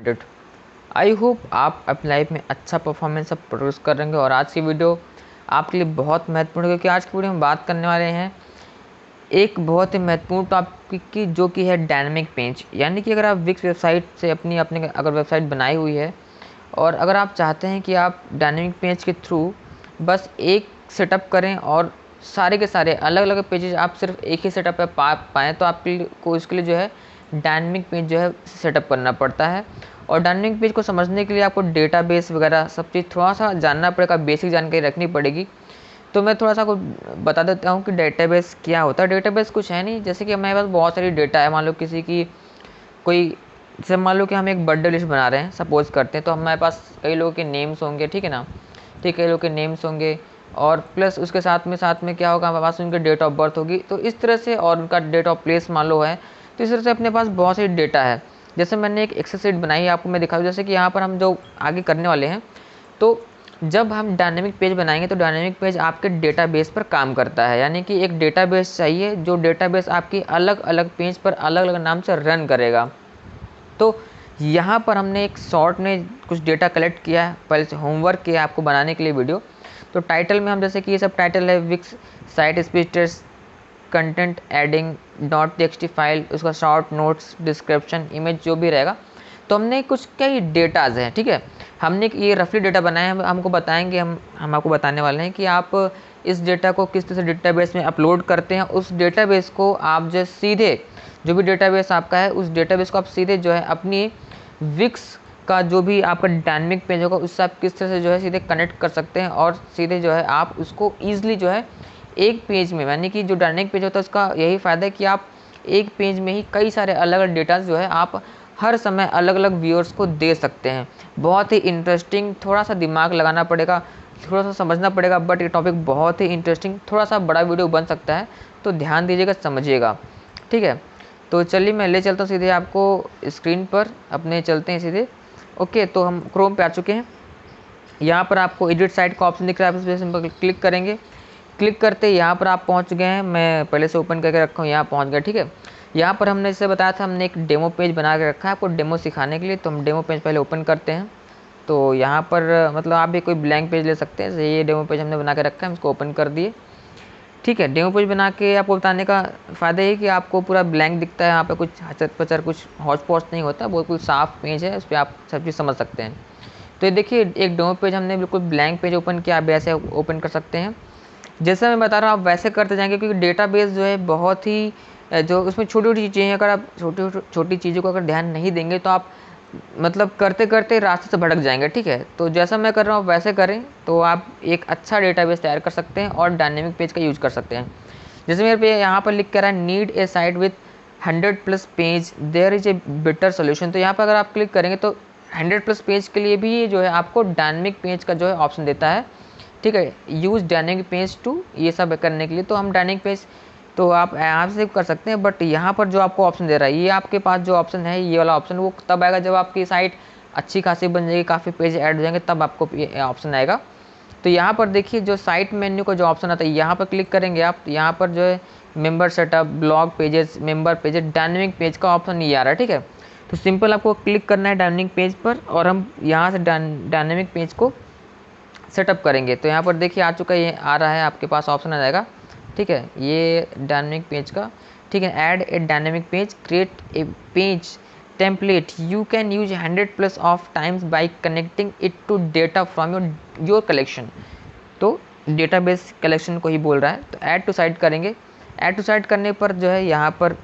Updated. I hope आप अपनी life में अच्छा परफॉर्मेंस अब प्रोड्यूस करेंगे। और आज की वीडियो आपके लिए बहुत महत्वपूर्ण है, क्योंकि आज की वीडियो में बात करने वाले हैं एक बहुत ही महत्वपूर्ण टॉपिक की, जो कि है डायनेमिक पेज। यानी कि अगर आप विक्स वेबसाइट से अपनी अगर वेबसाइट बनाई हुई है और अगर आप चाहते हैं कि आप डायनेमिक पेज के थ्रू बस एक सेटअप करें और सारे के सारे अलग अलग पेजेस आप सिर्फ एक ही सेटअप पे पाएँ, तो आपको इसके लिए जो है डायनेमिक पेज जो है सेटअप करना पड़ता है। और डायनेमिक पेज को समझने के लिए आपको डेटाबेस वगैरह सब चीज़ थोड़ा सा जानना पड़ेगा, बेसिक जानकारी रखनी पड़ेगी। तो मैं थोड़ा सा आपको बता देता हूँ कि डेटाबेस क्या होता है। डेटाबेस कुछ है नहीं, जैसे कि हमारे पास बहुत सारी डेटा है। मान लो किसी की कोई, जैसे मान लो कि हम एक बर्थडे लिस्ट बना रहे हैं, सपोज करते हैं, तो हमारे पास कई लोगों के नेम्स होंगे, ठीक है ना। ठीक, कई लोगों के नेम्स होंगे और प्लस उसके साथ में क्या होगा, हमारे पास उनके डेट ऑफ बर्थ होगी, तो इस तरह से, और उनका डेट ऑफ प्लेस मान लो है। तो इस तरह से अपने पास बहुत सारी डेटा है। जैसे मैंने एक एक्सेल शीट बनाई है, आपको मैं दिखा दूँ। जैसे कि यहाँ पर हम जो आगे करने वाले हैं, तो जब हम डायनेमिक पेज बनाएंगे तो डायनेमिक पेज आपके डेटाबेस पर काम करता है। यानी कि एक डेटाबेस चाहिए, जो डेटाबेस आपकी अलग अलग पेज पर अलग अलग नाम से रन करेगा। तो यहाँ पर हमने एक शॉर्ट में कुछ डेटा कलेक्ट किया है, पहले से होमवर्क किया आपको बनाने के लिए वीडियो। तो टाइटल में हम, जैसे कि ये सब टाइटल है, Wix site speechers content adding dot TXT file, उसका शॉर्ट नोट्स डिस्क्रिप्शन इमेज जो भी रहेगा। तो हमने कुछ कई डेटाज हैं, ठीक है। हमने ये रफली डेटा बनाया है, हमको बताएंगे, हम आपको बताने वाले हैं कि आप इस डेटा को किस तरह से डेटाबेस में अपलोड करते हैं। उस डेटाबेस को आप जो सीधे, जो भी डेटाबेस आपका है, उस डेटाबेस को आप सीधे जो है अपनी विक्स का जो भी आपका डायनेमिक पेज होगा उससे आप किस तरह से जो है सीधे कनेक्ट कर सकते हैं। और सीधे जो है आप उसको ईजिली जो है एक पेज में, यानी कि जो डायनेमिक पेज होता है उसका यही फ़ायदा है कि आप एक पेज में ही कई सारे अलग अलग डेटा जो है आप हर समय अलग अलग व्यूअर्स को दे सकते हैं। बहुत ही इंटरेस्टिंग, थोड़ा सा दिमाग लगाना पड़ेगा, थोड़ा सा समझना पड़ेगा, बट ये टॉपिक बहुत ही इंटरेस्टिंग, थोड़ा सा बड़ा वीडियो बन सकता है, तो ध्यान दीजिएगा, समझिएगा, ठीक है। तो चलिए मैं ले चलता हूँ सीधे आपको स्क्रीन पर, अपने चलते हैं सीधे। ओके, तो हम क्रोम पे आ चुके हैं। यहाँ पर आपको एडिट साइट का ऑप्शन दिख रहा है, आप इस पर सिंपल क्लिक करेंगे। क्लिक करते यहाँ पर आप पहुँच गए हैं, मैं पहले से ओपन करके रखा हूँ, यहाँ पहुँच गए, ठीक है। यहाँ पर हमने जैसे बताया था, हमने एक डेमो पेज बना के रखा है आपको डेमो सिखाने के लिए। तो हम डेमो पेज पहले ओपन करते हैं। तो यहाँ पर मतलब आप भी कोई ब्लैंक पेज ले सकते हैं, जैसे ये डेमो पेज हमने बना के रखा है, हम इसको ओपन कर दिए, ठीक है। डेमो पेज बना के आपको बताने का फ़ायदा है कि आपको पूरा ब्लैंक दिखता है, यहाँ पे कुछ हचर पचर कुछ हौच पौच नहीं होता, बिल्कुल साफ़ पेज है, उस पर आप सब चीज़ समझ सकते हैं। तो ये देखिए, एक डेमो पेज हमने बिल्कुल ब्लैंक पेज ओपन किया, आप ऐसे ओपन कर सकते हैं। जैसा मैं बता रहा हूँ आप वैसे करते जाएंगे, क्योंकि डेटाबेस जो है बहुत ही जो उसमें छोटी छोटी चीज़ें हैं, अगर आप छोटी छोटी चीज़ों को अगर ध्यान नहीं देंगे तो आप मतलब करते करते रास्ते से भटक जाएंगे, ठीक है। तो जैसा मैं कर रहा हूँ वैसे करें, तो आप एक अच्छा डेटाबेस तैयार कर सकते हैं और डायनेमिक पेज का यूज़ कर सकते हैं। जैसे मेरे पे यहाँ पर लिख कर रहा है, need a site with 100+ page, there is a better solution. तो यहाँ पर अगर आप क्लिक करेंगे तो 100+ पेज के लिए भी जो है आपको डायनेमिक पेज का जो है ऑप्शन देता है, ठीक है। यूज़ डायनेमिक पेज टू, ये सब करने के लिए। तो हम डायनेमिक पेज तो आप यहाँ से कर सकते हैं, बट यहाँ पर जो आपको ऑप्शन दे रहा है, ये आपके पास जो ऑप्शन है, ये वाला ऑप्शन वो तब आएगा जब आपकी साइट अच्छी खासी बन जाएगी, काफ़ी पेज ऐड हो जाएंगे, तब आपको ये ऑप्शन आएगा। तो यहाँ पर देखिए, जो साइट मेन्यू का जो ऑप्शन आता है, यहाँ पर क्लिक करेंगे आप, यहाँ पर जो है member setup, blog pages, member pages, dynamic page का ऑप्शन ये आ रहा है, ठीक है। तो सिंपल आपको क्लिक करना है डायनेमिक पेज पर, और हम यहाँ से डायनेमिक पेज को सेटअप करेंगे। तो यहाँ पर देखिए आ चुका है, ये आ रहा है, आपके पास ऑप्शन आ जाएगा, ठीक है, ये डायनेमिक पेज का, ठीक है। Add a dynamic page, create a page template, you can use 100+ of times by connecting it to data from your collection. तो डेटाबेस कलेक्शन को ही बोल रहा है। तो ऐड टू साइट करेंगे। ऐड टू साइट करने पर जो है यहाँ पर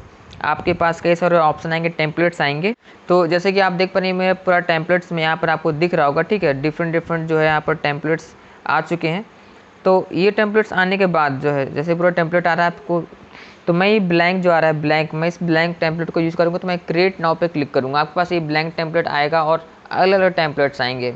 आपके पास कई सारे ऑप्शन आएंगे, टेम्पलेट्स आएंगे। तो जैसे कि आप देख पा रहे हैं, मेरा पूरा टेम्पलेट्स में यहाँ पर आपको दिख रहा होगा, ठीक है। डिफरेंट जो है यहाँ पर टेम्पलेट्स आ चुके हैं। तो ये टेम्पलेट्स आने के बाद जो है, जैसे पूरा टेम्पलेट आ रहा है आपको, तो मैं ये ब्लैंक जो आ रहा है ब्लैंक, मैं इस ब्लैंक टेम्पलेट को यूज़ करूँगा। तो मैं क्रिएट नाउ पे क्लिक करूँगा, आपके पास ये ब्लैंक टेम्पलेट आएगा और अलग अलग टेम्पलेट्स आएंगे।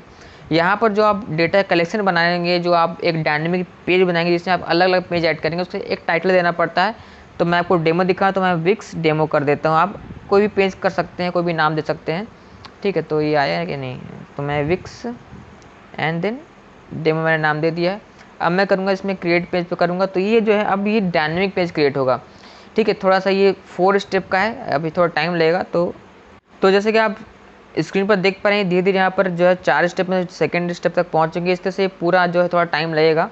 यहाँ पर जो आप डेटा कलेक्शन बनाएंगे, जो आप एक डायनेमिक पेज बनाएंगे जिसमें आप अलग अलग पेज ऐड करेंगे, उससे एक टाइटल देना पड़ता है। तो मैं आपको डेमो दिखाऊँ, तो मैं विक्स डेमो कर देता हूँ। आप कोई भी पेज कर सकते हैं, कोई भी नाम दे सकते हैं, ठीक है। तो ये आया है कि नहीं, तो मैं विक्स एंड देन डेमो मैंने नाम दे दिया है। अब मैं करूँगा इसमें क्रिएट पेज पे करूँगा, तो ये जो है अब ये डायनेमिक पेज क्रिएट होगा, ठीक है। थोड़ा सा ये 4 स्टेप का है, अभी थोड़ा टाइम लगेगा। तो जैसे कि आप स्क्रीन पर देख पा रहे हैं धीरे धीरे यहाँ पर जो है 4 स्टेप में सेकंड स्टेप तक पहुँचेंगे। इस तरह से पूरा जो है थोड़ा टाइम लगेगा,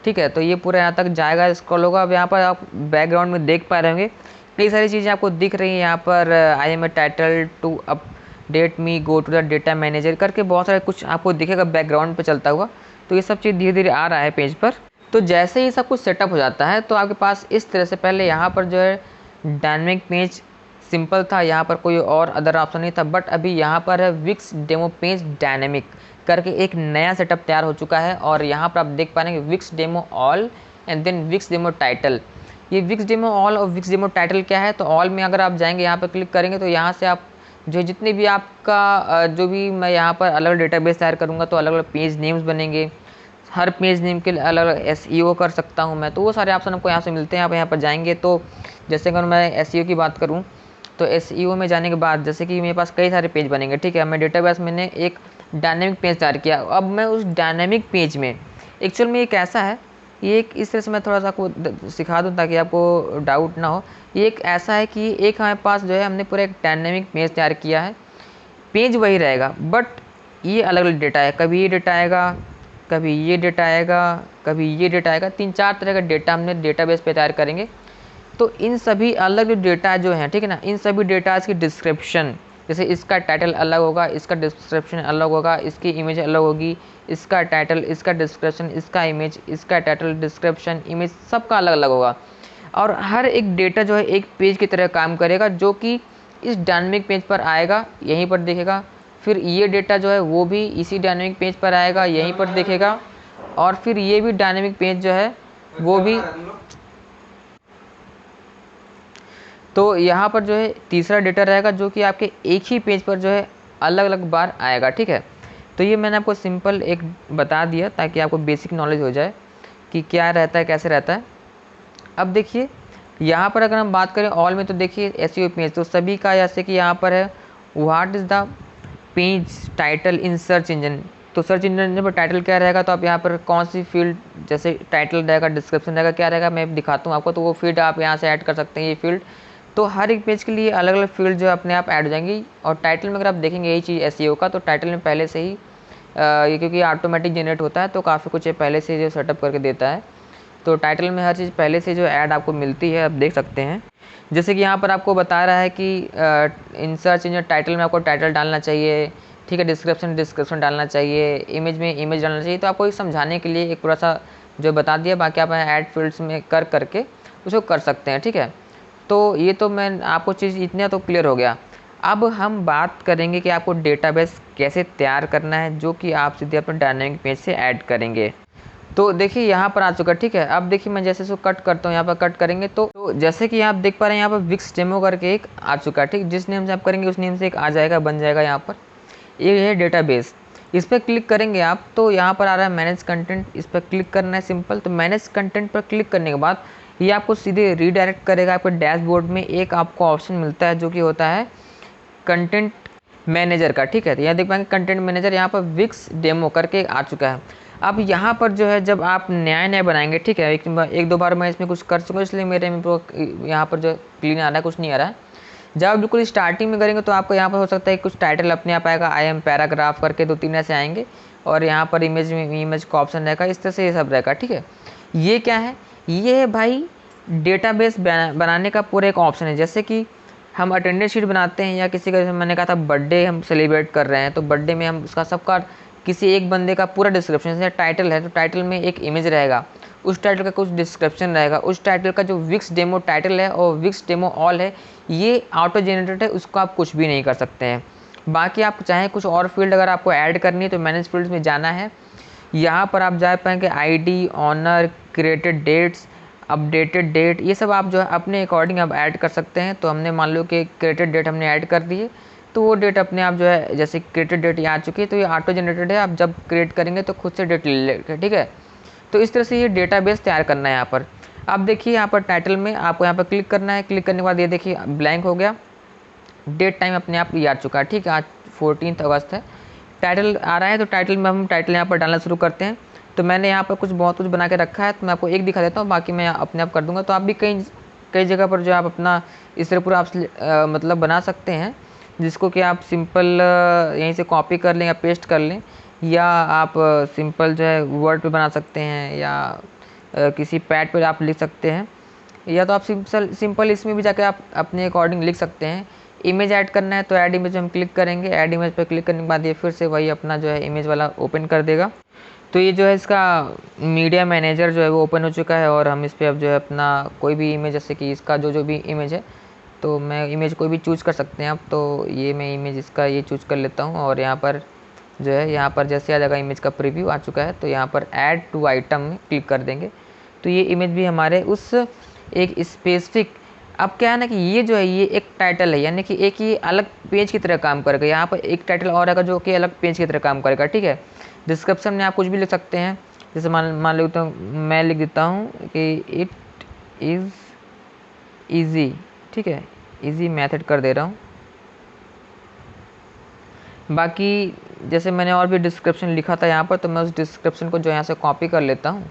ठीक है। तो ये पूरा यहाँ तक जाएगा, स्क्रॉल होगा। अब यहाँ पर आप बैकग्राउंड में देख पा रहे होंगे कई सारी चीज़ें आपको दिख रही हैं यहाँ पर। I am a title to update me, go to the data manager करके बहुत सारे कुछ आपको दिखेगा बैकग्राउंड पे चलता हुआ। तो ये सब चीज़ धीरे धीरे आ रहा है पेज पर। तो जैसे ही सब कुछ सेटअप हो जाता है तो आपके पास इस तरह से पहले यहाँ पर जो है डायनेमिक पेज सिंपल था, यहाँ पर कोई और अदर ऑप्शन नहीं था, बट अभी यहाँ पर है विक्स डेमो पेज डायनेमिक करके एक नया सेटअप तैयार हो चुका है। और यहाँ पर आप देख पा रहे हैं Wix demo all and then Wix demo title. ये विक्स डेमो ऑल और विक्स डेमो टाइटल क्या है, तो ऑल में अगर आप जाएंगे यहाँ पर क्लिक करेंगे तो यहाँ से आप जो जितने भी आपका जो भी मैं यहाँ पर अलग डेटाबेस तैयार करूँगा तो अलग अलग पेज नेम्स बनेंगे। हर पेज नेम के लिए अलग अलग SEO कर सकता हूँ मैं, तो वो सारे ऑप्शन आपको यहाँ से मिलते हैं। आप यहाँ पर जाएंगे तो जैसे अगर मैं SEO की बात करूँ तो SEO में जाने के बाद जैसे कि मेरे पास कई सारे पेज बनेंगे, ठीक है। मैं डेटाबेस मैंने एक डायनेमिक पेज तैयार किया। अब मैं उस डायनेमिक पेज में एक्चुअल में ये कैसा है, ये एक इस तरह से मैं थोड़ा सा आपको सिखा दूँ ताकि आपको डाउट ना हो। ये एक ऐसा है कि एक हमारे पास जो है हमने पूरा एक डायनेमिक पेज तैयार किया है। पेज वही रहेगा बट ये अलग अलग डेटा है, कभी ये डेटा आएगा, कभी ये डेटा आएगा, कभी ये डेटा आएगा। 3-4 तरह का डेटा हमने डेटाबेस पे तैयार करेंगे। तो इन सभी अलग जो डेटा जो हैं, ठीक है ना, इन सभी डेटाज की डिस्क्रिप्शन, जैसे इसका टाइटल अलग होगा, इसका डिस्क्रिप्शन अलग होगा, इसकी इमेज अलग होगी, इसका टाइटल, इसका डिस्क्रिप्शन, इसका इमेज, इसका टाइटल, डिस्क्रिप्शन, इमेज, सबका अलग अलग होगा। और हर एक डेटा जो है एक पेज की तरह काम करेगा, जो कि इस डायनेमिक पेज पर आएगा, यहीं पर दिखेगा। फिर ये डेटा जो है वो भी इसी डायनेमिक पेज पर आएगा, यहीं पर दिखेगा। और फिर ये भी डायनेमिक पेज जो है वो भी, तो यहाँ पर जो है तीसरा डेटा रहेगा जो कि आपके एक ही पेज पर जो है अलग अलग बार आएगा, ठीक है। तो ये मैंने आपको सिंपल एक बता दिया ताकि आपको बेसिक नॉलेज हो जाए कि क्या रहता है, कैसे रहता है। अब देखिए यहाँ पर अगर हम बात करें ऑल में, तो देखिए SEO पेज तो सभी का, जैसे कि यहाँ पर है what is the page title in search engine. तो सर्च इंजन पर टाइटल क्या रहेगा, तो आप यहाँ पर कौन सी फील्ड, जैसे टाइटल रहेगा, डिस्क्रिप्शन रहेगा, क्या रहेगा मैं दिखाता हूँ आपको। तो वो फील्ड आप यहाँ से ऐड कर सकते हैं, ये फील्ड। तो हर एक पेज के लिए अलग अलग फील्ड जो अपने आप ऐड हो जाएंगी। और टाइटल में अगर आप देखेंगे यही चीज़ SEO का, तो टाइटल में पहले से ही ये क्योंकि ऑटोमेटिक जनरेट होता है तो काफ़ी कुछ ये पहले से जो सेटअप करके देता है। तो टाइटल में हर चीज़ पहले से जो ऐड आपको मिलती है, आप देख सकते हैं। जैसे कि यहाँ पर आपको बता रहा है कि इन सर्च इंजन टाइटल में आपको टाइटल डालना चाहिए, ठीक है, डिस्क्रिप्शन डालना चाहिए, इमेज में इमेज डालना चाहिए। तो आपको ये समझाने के लिए एक पूरा सा जो बता दिया, बाकी आप ऐड फील्ड्स में कर करके उसको कर सकते हैं, ठीक है। तो ये तो मैं आपको चीज़ इतना तो क्लियर हो गया। अब हम बात करेंगे कि आपको डेटाबेस कैसे तैयार करना है, जो कि आप सीधे अपने डायनेमिक पेज से ऐड करेंगे। तो देखिए यहाँ पर आ चुका, ठीक है। अब देखिए मैं जैसे इसको कट करता हूँ, यहाँ पर कट करेंगे तो जैसे कि आप देख पा रहे हैं यहाँ पर विक्स डेमो करके एक आ चुका है, ठीक। जिस नेम से आप करेंगे उस नेम से एक आ जाएगा, बन जाएगा। यहाँ पर ये है डेटाबेस, इस पर क्लिक करेंगे आप तो यहाँ पर आ रहा है मैनेज कंटेंट, इस पर क्लिक करना है सिंपल। तो मैनेज कंटेंट पर क्लिक करने के बाद ये आपको सीधे रीडायरेक्ट करेगा आपके डैशबोर्ड में। एक आपको ऑप्शन मिलता है जो कि होता है कंटेंट मैनेजर का, ठीक है। तो यहाँ देख पाएंगे कंटेंट मैनेजर, यहाँ पर विक्स डेमो करके आ चुका है। अब यहाँ पर जो है जब आप नया बनाएंगे, ठीक है, एक दो बार मैं इसमें कुछ कर चुका हूँ इसलिए मेरे में यहाँ पर जो क्लीन आ रहा है, कुछ नहीं आ रहा है। जब आप बिल्कुल स्टार्टिंग में करेंगे तो आपको यहाँ पर हो सकता है कुछ टाइटल अपने आप आएगा, आई एम पैराग्राफ करके 2-3 ऐसे आएंगे। और यहाँ पर इमेज का ऑप्शन रहेगा, इस तरह से ये सब रहेगा, ठीक है। ये क्या है, ये है भाई डेटाबेस बनाने का पूरा एक ऑप्शन है। जैसे कि हम अटेंडेंस शीट बनाते हैं, या किसी का, जैसे मैंने कहा था बर्थडे हम सेलिब्रेट कर रहे हैं, तो बर्थडे में हम उसका सबका किसी एक बंदे का पूरा डिस्क्रिप्शन, जैसे टाइटल है तो टाइटल में एक इमेज रहेगा, उस टाइटल का कुछ डिस्क्रिप्शन रहेगा, उस टाइटल का जो विक्स डेमो टाइटल है और विक्स डेमो ऑल है ये ऑटो जनरेटेड है, उसको आप कुछ भी नहीं कर सकते हैं। बाकी आप चाहें कुछ और फील्ड अगर आपको ऐड करनी है तो मैनेज फील्ड में जाना है। यहाँ पर आप जा पाएंगे ID, owner, created dates, updated date, ये सब आप जो है अपने अकॉर्डिंग आप ऐड कर सकते हैं। तो हमने मान लो कि क्रिएटेड डेट हमने ऐड कर दी है, तो वो डेट अपने आप जो है, जैसे क्रिएटेड डेट ये आ चुकी है तो ये ऑटो जनरेटेड है, आप जब क्रिएट करेंगे तो खुद से डेट ले लेंगे, ठीक है। तो इस तरह से ये डेटाबेस तैयार करना है। यहाँ पर आप देखिए, यहाँ पर टाइटल में आपको यहाँ पर क्लिक करना है, क्लिक करने के बाद ये देखिए ब्लैंक हो गया, डेट टाइम अपने आप ये आ चुका है, ठीक है। आज 14 अगस्त है, टाइटल आ रहा है, तो टाइटल में हम टाइटल यहाँ पर डालना शुरू करते हैं। तो मैंने यहाँ पर बहुत कुछ बना के रखा है, तो मैं आपको एक दिखा देता हूँ, बाकी मैं अपने आप कर दूँगा। तो आप भी कई जगह पर जो आप अपना इस तरह पूरा आप मतलब बना सकते हैं। जिसको कि आप सिंपल यहीं से कॉपी कर लें या पेस्ट कर लें, या आप सिंपल जो है वर्ड पे बना सकते हैं, या किसी पैड पे आप लिख सकते हैं, या तो आप सिंपल इसमें भी जाके आप अपने अकॉर्डिंग लिख सकते हैं। इमेज ऐड करना है तो ऐड इमेज हम क्लिक करेंगे। ऐड इमेज पर क्लिक करने के बाद ये फिर से वही अपना जो है इमेज वाला ओपन कर देगा। तो ये जो है इसका मीडिया मैनेजर जो है वो ओपन हो चुका है, और हम इस पर अब जो है अपना कोई भी इमेज, जैसे कि इसका जो भी इमेज है, तो मैं इमेज कोई भी चूज़ कर सकते हैं आप। तो ये मैं इमेज इसका ये चूज़ कर लेता हूँ, और यहाँ पर जो है यहाँ पर जैसे आ जाएगा इमेज का प्रीव्यू आ चुका है, तो यहाँ पर ऐड टू आइटम में क्लिक कर देंगे। तो ये इमेज भी हमारे उस एक स्पेसिफिक, अब क्या है ना कि ये जो है ये एक टाइटल है, यानी कि एक ये अलग पेज की तरह काम करेगा। यहाँ पर एक टाइटल और आएगा जो कि अलग पेज की तरह काम करेगा, ठीक है। डिस्क्रिप्शन में आप कुछ भी लिख सकते हैं, जैसे मान लेता हूँ, मैं लिख देता हूँ कि इट इज़ ईजी, ठीक है, ईजी मेथड कर दे रहा हूँ। बाकी जैसे मैंने और भी डिस्क्रिप्शन लिखा था यहाँ पर, तो मैं उस डिस्क्रिप्शन को जो यहाँ से कॉपी कर लेता हूँ।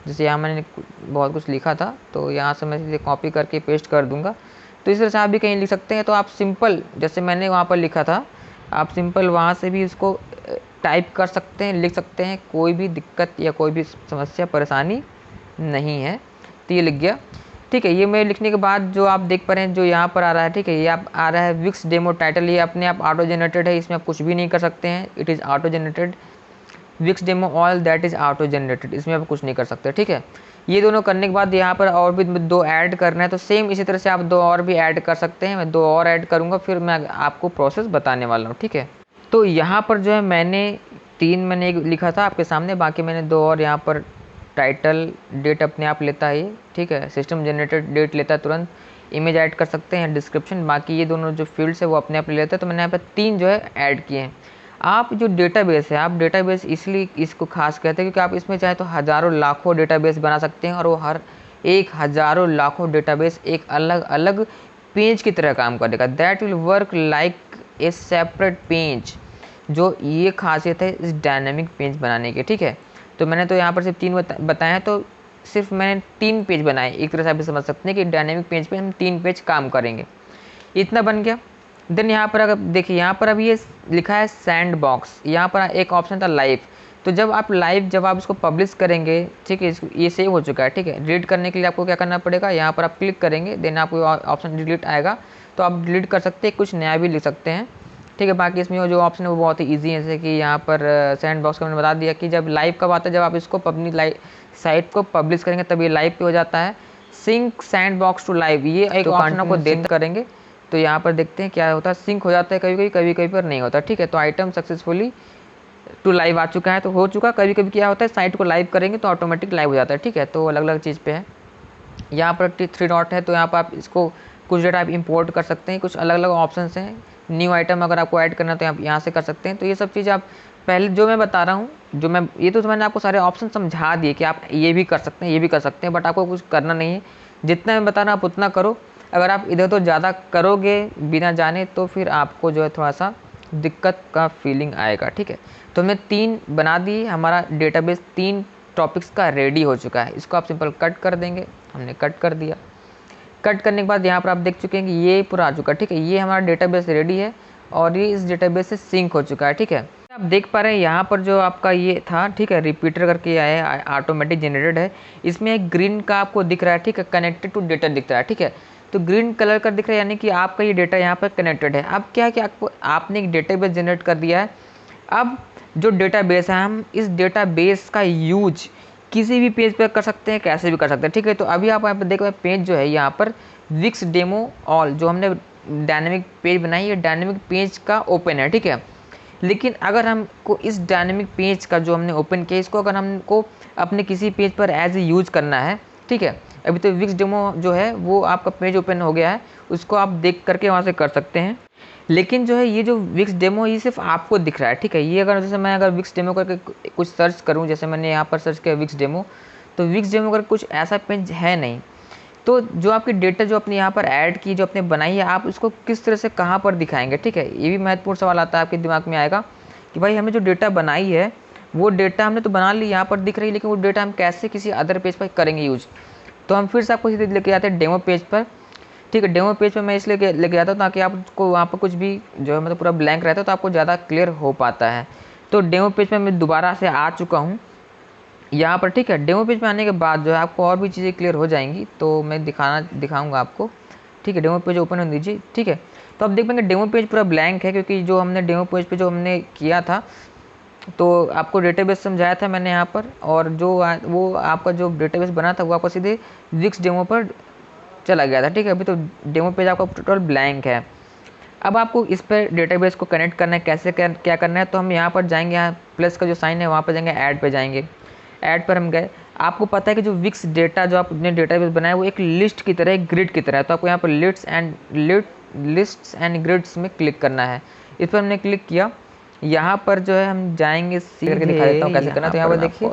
जैसे यहाँ मैंने बहुत कुछ लिखा था, तो यहाँ से मैं इसे कॉपी करके पेस्ट कर दूँगा। तो इस तरह से आप भी कहीं लिख सकते हैं। तो आप सिंपल, जैसे मैंने वहाँ पर लिखा था, आप सिंपल वहाँ से भी इसको टाइप कर सकते हैं, लिख सकते हैं, कोई भी दिक्कत या कोई भी समस्या परेशानी नहीं है। तो ये लिख गया, ठीक है। ये मेरे लिखने के बाद जो आप देख पा रहे हैं, जो यहाँ पर आ रहा है, ठीक है, ये आप आ रहा है विक्स डेमो टाइटल। ये अपने आप ऑटो जनरेटेड है, इसमें आप कुछ भी नहीं कर सकते हैं। It is auto generated Wix demo all that is auto generated, इसमें आप कुछ नहीं कर सकते, ठीक है। ये दोनों करने के बाद यहाँ पर और भी 2 ऐड करना है, तो सेम इसी तरह से आप 2 और भी ऐड कर सकते हैं। मैं 2 और ऐड करूँगा, फिर मैं आपको प्रोसेस बताने वाला हूँ, ठीक है। तो यहाँ पर जो है मैंने 3 मैंने एक लिखा था आपके सामने, बाकी मैंने 2 और यहाँ पर टाइटल डेट अपने आप लेता है ये, ठीक है। सिस्टम जनरेटेड डेट लेता है तुरंत। इमेज ऐड कर सकते हैं, डिस्क्रिप्शन, बाकी ये दोनों जो फील्ड्स है वो अपने आप ले लेता है। तो मैंने यहाँ पर 3 जो है ऐड किए हैं। आप जो डेटाबेस है, आप डेटाबेस इसलिए इसको खास कहते हैं क्योंकि आप इसमें चाहे तो हज़ारों लाखों डेटाबेस बना सकते हैं, और वो हर एक हज़ारों लाखों डेटाबेस एक अलग अलग पेज की तरह काम करेगा। That will work like a separate page. जो ये खासियत है इस डायनेमिक पेज बनाने की, ठीक है। तो मैंने तो यहाँ पर सिर्फ 3 बताए हैं, तो सिर्फ मैंने 3 पेज बनाए। एक तरह से आप समझ सकते हैं कि डायनेमिक पेज पे हम 3 पेज काम करेंगे। इतना बन गया। देन यहाँ पर अगर देखिए, यहाँ पर अब ये लिखा है सैंड बॉक्स, यहाँ पर एक ऑप्शन था लाइव। तो जब आप इसको पब्लिश करेंगे, ठीक है, ये सेव हो चुका है, ठीक है। डिलीट करने के लिए आपको क्या करना पड़ेगा, यहाँ पर आप क्लिक करेंगे, देन आपको ऑप्शन डिलीट आएगा, तो आप डिलीट कर सकते हैं, कुछ नया भी लिख सकते हैं, ठीक है। बाकी इसमें जो ऑप्शन है वो बहुत ही ईजी है, जैसे कि यहाँ पर सैंड बॉक्स का मैंने बता दिया कि जब लाइव कब आता है, जब आप इसको अपनी साइट को पब्लिश करेंगे तब ये लाइव पे हो जाता है। Sync sandbox to live, ये एक ऑप्शन आपको देते करेंगे। तो यहाँ पर देखते हैं क्या होता है, सिंक हो जाता है कभी कभी पर नहीं होता, ठीक है। तो आइटम सक्सेसफुली टू लाइव आ चुका है, तो हो चुका। कभी कभी क्या होता है, साइट को लाइव करेंगे तो ऑटोमेटिक लाइव हो जाता है, ठीक है। तो अलग अलग चीज़ पे है। यहाँ पर 3 डॉट है, तो यहाँ पर आप इसको कुछ डेटा आप इंपोर्ट कर सकते हैं, कुछ अलग अलग ऑप्शन हैं। न्यू आइटम अगर आपको ऐड करना है तो आप यहाँ से कर सकते हैं। तो ये सब चीज़ आप पहले जो मैं बता रहा हूँ, ये तो मैंने आपको सारे ऑप्शन समझा दिए कि आप ये भी कर सकते हैं, ये भी कर सकते हैं, बट आपको कुछ करना नहीं है। जितना मैं बता रहा हूँ आप उतना करो। अगर आप इधर तो ज़्यादा करोगे बिना जाने, तो फिर आपको जो है थोड़ा सा दिक्कत का फीलिंग आएगा, ठीक है। तो हमने 3 बना दी, हमारा डेटाबेस 3 टॉपिक्स का रेडी हो चुका है। इसको आप सिंपल कट कर देंगे, हमने कट कर दिया। कट करने के बाद यहाँ पर आप देख चुके हैं कि ये पूरा आ चुका है, ठीक है। ये हमारा डेटाबेस रेडी है, और ये इस डेटाबेस से सिंक हो चुका है, ठीक है। आप देख पा रहे हैं यहाँ पर जो आपका ये था, ठीक है, रिपीटर करके आया है, ऑटोमेटिक जनरेटेड है। इसमें एक ग्रीन का आपको दिख रहा है, ठीक है, कनेक्टेड टू डेटा दिख रहा है, ठीक है। तो ग्रीन कलर का दिख रहा है, यानी कि आपका ये डेटा यहाँ पर कनेक्टेड है। अब क्या है कि आपने एक डेटाबेस जनरेट कर दिया है। अब जो डेटाबेस है, हम इस डेटाबेस का यूज किसी भी पेज पर कर सकते हैं, कैसे भी कर सकते हैं, ठीक है। तो अभी आप यहाँ पर देख रहे हैं पेज जो है यहाँ पर विक्स डेमो ऑल, जो हमने डायनेमिक पेज बनाई है, डायनेमिक पेज का ओपन है, ठीक है। लेकिन अगर हमको इस डायनेमिक पेज का जो हमने ओपन किया, इसको अगर हमको अपने किसी पेज पर एज ए यूज करना है, ठीक है। अभी तो विक्स डेमो जो है वो आपका पेज ओपन हो गया है, उसको आप देख करके वहाँ से कर सकते हैं। लेकिन जो है ये जो विक्स डेमो ये सिर्फ आपको दिख रहा है, ठीक है। ये अगर जैसे मैं अगर विक्स डेमो करके कुछ सर्च करूँ, जैसे मैंने यहाँ पर सर्च किया विक्स डेमो, तो विक्स डेमो करके कुछ ऐसा पेज है नहीं। तो जो आपकी डेटा जो अपने यहाँ पर ऐड की, जो आपने बनाई है, आप उसको किस तरह से कहाँ पर दिखाएंगे, ठीक है। ये भी महत्वपूर्ण सवाल आता है आपके दिमाग में आएगा कि भाई हमें जो डेटा बनाई है वो डेटा हमने तो बना ली, यहाँ पर दिख रही है, लेकिन वो डेटा हम कैसे किसी अदर पेज पर करेंगे यूज। तो हम फिर से आपको सीधे लेके जाते हैं डेमो पेज पर। ठीक है। डेमो पेज पे मैं इसलिए लेके जाता हूँ ताकि आपको वहाँ पर कुछ भी जो है मतलब पूरा ब्लैंक रहता है तो आपको ज़्यादा क्लियर हो पाता है। तो डेमो पेज पे मैं दोबारा से आ चुका हूँ यहाँ पर, ठीक है। डेमो पेज पे आने के बाद जो है आपको और भी चीज़ें क्लियर हो जाएंगी, तो मैं दिखाऊंगा आपको, ठीक है। डेमो पेज ओपन होने दीजिए, ठीक है। तो आप देख पाएंगे डेमो पेज पूरा ब्लैंक है, क्योंकि जो हमने डेमो पेज पे जो हमने किया था, तो आपको डेटाबेस समझाया था मैंने यहाँ पर, और जो वो आपका जो डेटाबेस बना था वो आपको सीधे विक्स डेमो पर चला गया था, ठीक है। अभी तो डेमो पेज आपका टोटल ब्लैंक है। अब आपको इस पर डेटाबेस को कनेक्ट करना है, कैसे क्या करना है, तो हम यहाँ पर जाएंगे, यहाँ प्लस का जो साइन है वहाँ पर जाएंगे, ऐड पे जाएंगे। ऐड पर हम गए। आपको पता है कि जो विक्स डेटा जो आपने डेटाबेस बनाया वो एक लिस्ट की तरह, एक ग्रिड की तरह है, तो आपको यहाँ पर लिस्ट्स एंड ग्रिड्स में क्लिक करना है। इस पर हमने क्लिक किया। यहाँ पर जो है हम जाएंगे सीधे, करके दिखा देता हूँ कैसे करना। तो यहाँ पर देखिए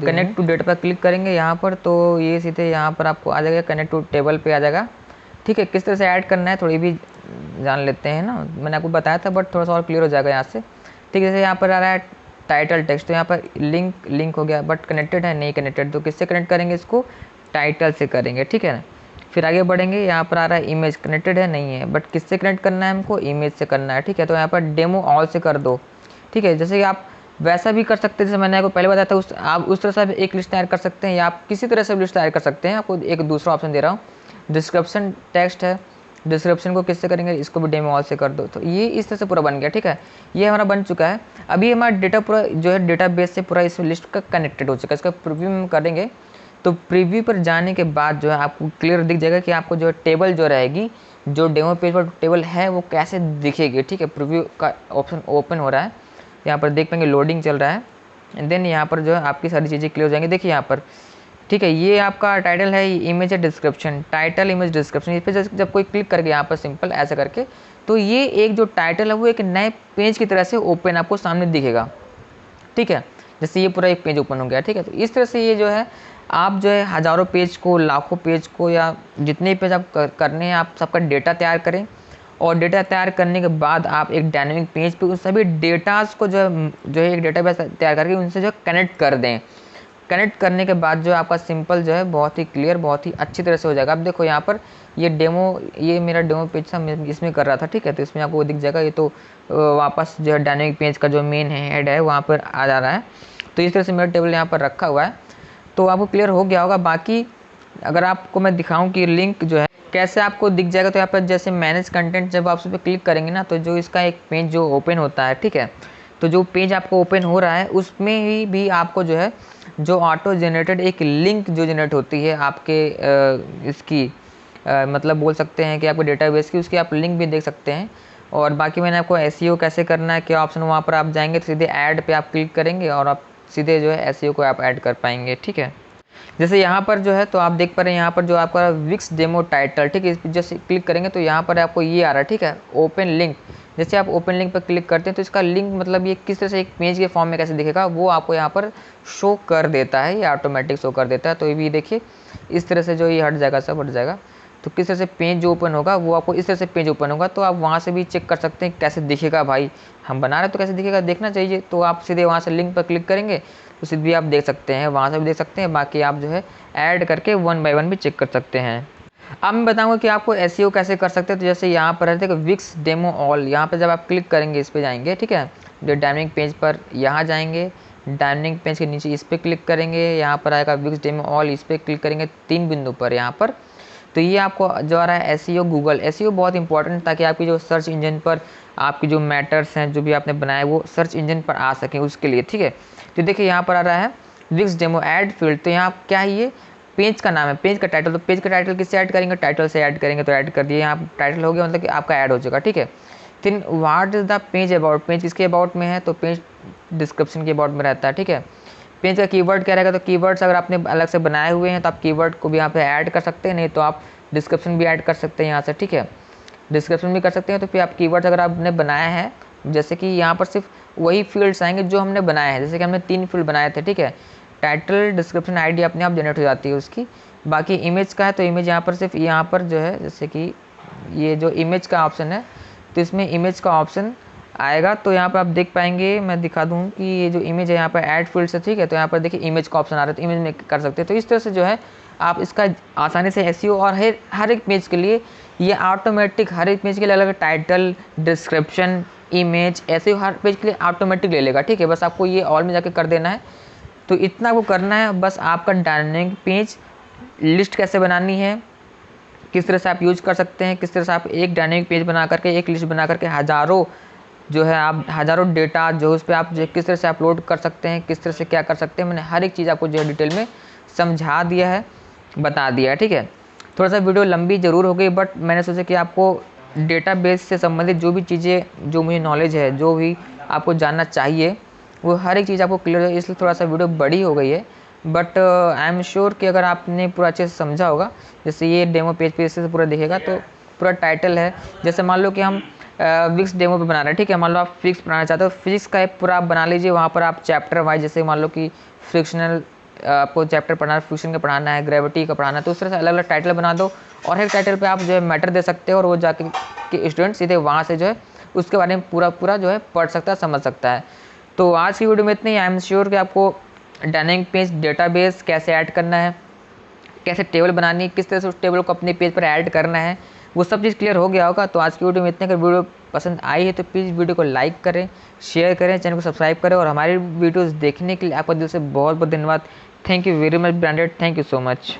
कनेक्ट टू डेटा पर क्लिक करेंगे यहाँ पर, तो ये सीधे यहाँ पर आपको आ जाएगा, कनेक्ट टू टेबल पे आ जाएगा, ठीक है। किस तरह से ऐड करना है थोड़ी भी जान लेते हैं ना, मैंने आपको बताया था बट थोड़ा सा और क्लियर हो जाएगा यहाँ से, ठीक है। जैसे यहाँ पर आ रहा है टाइटल टेक्स्ट, तो यहाँ पर लिंक हो गया, बट कनेक्टेड है नहीं कनेक्टेड, तो किससे कनेक्ट करेंगे इसको, टाइटल से करेंगे, ठीक है। फिर आगे बढ़ेंगे, यहाँ पर आ रहा है इमेज, कनेक्टेड है नहीं है, बट किससे कनेक्ट करना है हमको, इमेज से करना है, ठीक है। तो यहाँ पर डेमो ऑल से कर दो, ठीक है। जैसे कि आप वैसा भी कर सकते हैं जैसे मैंने आपको पहले बताया था, आप उस तरह से एक लिस्ट तैयार कर सकते हैं, या आप किसी तरह से लिस्ट तैयार कर सकते हैं। आपको एक दूसरा ऑप्शन दे रहा हूँ, डिस्क्रिप्शन टेक्स्ट है, डिस्क्रिप्शन को किससे करेंगे, इसको भी डेमो ऑल से कर दो। तो ये इस तरह से पूरा बन गया, ठीक है। ये हमारा बन चुका है। अभी हमारा डेटा पूरा जो है डेटाबेस से पूरा इस लिस्ट का कनेक्टेड हो चुका है। इसका प्रीव्यू हम करेंगे, तो प्रीव्यू पर जाने के बाद जो है आपको क्लियर दिख जाएगा कि आपको जो टेबल जो रहेगी, जो डेमो पेज पर टेबल है वो कैसे दिखेगी, ठीक है। प्रीव्यू का ऑप्शन ओपन हो रहा है, यहाँ पर देख पाएंगे लोडिंग चल रहा है, एंड देन यहाँ पर जो है आपकी सारी चीज़ें क्लियर हो जाएंगी। देखिए यहाँ पर, ठीक है, ये आपका टाइटल है, इमेज है डिस्क्रिप्शन, टाइटल इमेज डिस्क्रिप्शन। इस पर जब कोई क्लिक करके यहाँ पर सिंपल ऐसे करके, तो ये एक जो टाइटल है वो एक नए पेज की तरह से ओपन आपको सामने दिखेगा, ठीक है। जैसे ये पूरा एक पेज ओपन हो गया, ठीक है। तो इस तरह से ये जो है आप जो है हज़ारों पेज को, लाखों पेज को, या जितने पेज आप करने हैं आप सबका डेटा तैयार करें, और डेटा तैयार करने के बाद आप एक डायनेमिक पेज पे उन सभी डेटास को जो है एक डेटाबेस तैयार करके उनसे जो कनेक्ट कर दें। कनेक्ट करने के बाद जो आपका सिंपल जो है बहुत ही क्लियर, बहुत ही अच्छी तरह से हो जाएगा। अब देखो यहाँ पर ये मेरा डेमो पेज था, मैं इसमें कर रहा था, ठीक है। तो इसमें आपको दिख जाएगा, ये तो वापस जो है डायनेमिक पेज का जो मेन है हेड है वहाँ पर आ जा रहा है। तो इस तरह से मेरा टेबल यहाँ पर रखा हुआ है, तो आपको क्लियर हो गया होगा। बाकी अगर आपको मैं दिखाऊँ कि लिंक जो है कैसे आपको दिख जाएगा, तो यहाँ पर जैसे मैनेज कंटेंट जब आप उस पर क्लिक करेंगे ना, तो जो इसका एक पेज जो ओपन होता है, ठीक है। तो जो पेज आपको ओपन हो रहा है उसमें ही भी आपको जो है जो ऑटो जनरेटेड एक लिंक जो जनरेट होती है आपके इसकी मतलब बोल सकते हैं कि आपके डेटाबेस की, उसकी आप लिंक भी देख सकते हैं। और बाकी मैंने आपको एसईओ कैसे करना है, क्या ऑप्शन, वहाँ पर आप जाएंगे तो सीधे ऐड पे आप क्लिक करेंगे और आप सीधे जो है एसईओ को आप ऐड कर पाएंगे, ठीक है। जैसे यहाँ पर जो है तो आप देख पा रहे हैं यहाँ पर जो आपका विक्स डेमो टाइटल, ठीक है, इस पर जैसे क्लिक करेंगे तो यहाँ पर आपको ये आ रहा है, ठीक है, ओपन लिंक। जैसे आप ओपन लिंक पर क्लिक करते हैं तो इसका लिंक मतलब ये किस तरह से एक पेज के फॉर्म में कैसे दिखेगा वो आपको यहाँ पर शो कर देता है, ये ऑटोमेटिक शो कर देता है। तो ये भी देखिए इस तरह से जो ये हट जाएगा, सब हट जाएगा। तो किस तरह से पेज जो ओपन होगा वो आपको इस तरह से पेज ओपन होगा, तो आप वहाँ से भी चेक कर सकते हैं कैसे दिखेगा। भाई हम बना रहे तो कैसे दिखेगा देखना चाहिए, तो आप सीधे वहाँ से लिंक पर क्लिक करेंगे तो सीधे भी आप देख सकते हैं, वहाँ से भी देख सकते हैं। बाकी आप जो है ऐड करके 1 बाय 1 भी चेक कर सकते हैं। अब मैं बताऊंगा कि आपको एसईओ कैसे कर सकते हैं। तो जैसे यहाँ पर है विक्स डेमो ऑल, यहाँ पर जब आप क्लिक करेंगे इस पर जाएंगे, ठीक है, जो डायनेमिक पेज पर यहाँ जाएंगे, डायनेमिक पेज के नीचे इस पर क्लिक करेंगे, यहाँ पर आएगा विक्स डेमो ऑल, इस पर क्लिक करेंगे 3 बिंदु पर यहाँ पर। तो ये आपको जो आ रहा है एसईओ गूगल। एसईओ बहुत इंपॉर्टेंट ताकि आपकी जो सर्च इंजन पर आपकी जो मैटर्स हैं जो भी आपने बनाए वो सर्च इंजन पर आ सकें उसके लिए, ठीक है। तो देखिए यहाँ पर आ रहा है विक्स डेमो ऐड फील्ड, तो यहाँ क्या है, ये पेज का नाम है, पेज का टाइटल। तो पेज का टाइटल किससे ऐड करेंगे, टाइटल से ऐड करेंगे, तो ऐड कर दिए, यहाँ टाइटल हो गया मतलब कि आपका ऐड हो चुका, ठीक है। फिर what is the page about, page किसके अबाउट में है, तो पेज डिस्क्रिप्शन के अबाउट में रहता है, ठीक है। पेज का कीवर्ड क्या रहेगा, तो कीवर्ड्स अगर आपने अलग से बनाए हुए हैं तो आप कीवर्ड को भी यहाँ पे ऐड कर सकते हैं, नहीं तो आप डिस्क्रिप्शन भी ऐड कर सकते हैं यहाँ से, ठीक है। डिस्क्रिप्शन भी कर सकते हैं। तो फिर आप कीवर्ड्स अगर आपने बनाया है, जैसे कि यहाँ पर सिर्फ वही फील्ड्स आएंगे जो हमने बनाए हैं, जैसे कि हमने 3 फील्ड बनाए थे, ठीक है। टाइटल, डिस्क्रिप्शन, आईडी अपने आप जनरेट हो जाती है उसकी। बाकी इमेज का है तो इमेज यहाँ पर सिर्फ यहाँ पर जो है, जैसे कि ये जो इमेज का ऑप्शन है तो इसमें इमेज का ऑप्शन आएगा। तो यहाँ पर आप देख पाएंगे, मैं दिखा दूँ कि ये जो इमेज है यहाँ पर ऐड फील्ड से, ठीक है। तो यहाँ पर देखिए इमेज का ऑप्शन आ रहा है, तो इमेज में कर सकते हैं। तो इस तरह से जो है आप इसका आसानी से एसईओ और हर एक पेज के लिए ये ऑटोमेटिक हर एक पेज के लिए अलग टाइटल, डिस्क्रिप्शन, इमेज, ऐसे हर पेज के लिए ऑटोमेटिक ले लेगा। ठीक है, बस आपको ये ऑल में जाके कर देना है। तो इतना आपको करना है बस। आपका डायनामिक पेज लिस्ट कैसे बनानी है, किस तरह से आप यूज कर सकते हैं, किस तरह से आप एक डायनामिक पेज बना करके, एक लिस्ट बना करके हज़ारों जो है आप हज़ारों डेटा जो उस पर आप जो किस तरह से अपलोड कर सकते हैं, किस तरह से क्या कर सकते हैं, मैंने हर एक चीज़ आपको जो है डिटेल में समझा दिया है, बता दिया है। ठीक है, थोड़ा सा वीडियो लंबी ज़रूर हो गई, बट मैंने सोचा कि आपको डेटाबेस से संबंधित जो भी चीज़ें, जो मुझे नॉलेज है, जो भी आपको जानना चाहिए, वो हर एक चीज़ आपको क्लियर है, इसलिए थोड़ा सा वीडियो बड़ी हो गई है। बट आई एम श्योर कि अगर आपने पूरा अच्छे से समझा होगा, जैसे ये डेमो पेज पे से पूरा देखेगा तो पूरा टाइटल है। जैसे मान लो कि हम विक्स डेमो पे बना रहे हैं। ठीक है, मान लो आप फिजिक्स बनाना चाहते हो, फिजिक्स का एक पूरा आप बना लीजिए। वहाँ पर आप चैप्टर वाइज, जैसे मान लो कि फ्रिक्शनल आपको चैप्टर पढ़ना है, फ्रिक्शन का पढ़ाना है, ग्रेविटी का पढ़ाना है, तो उस तरह से अलग अलग टाइटल बना दो और हर टाइटल पे आप जो है मैटर दे सकते हो और वो जाके के स्टूडेंट सीधे वहाँ से जो है उसके बारे में पूरा जो है पढ़ सकता है, समझ सकता है। तो आज की वीडियो में इतनी। आई एम श्योर कि आपको डायनामिक पेज डेटाबेस कैसे ऐड करना है, कैसे टेबल बनानी है, किस तरह से उस टेबल को अपने पेज पर ऐड करना है, वो सब चीज़ क्लियर हो गया होगा। तो आज की वीडियो में इतने। अगर वीडियो पसंद आई है तो प्लीज़ वीडियो को लाइक करें, शेयर करें, चैनल को सब्सक्राइब करें और हमारी वीडियोस देखने के लिए आपका दिल से बहुत बहुत धन्यवाद। Thank you very much branded, thank you so much.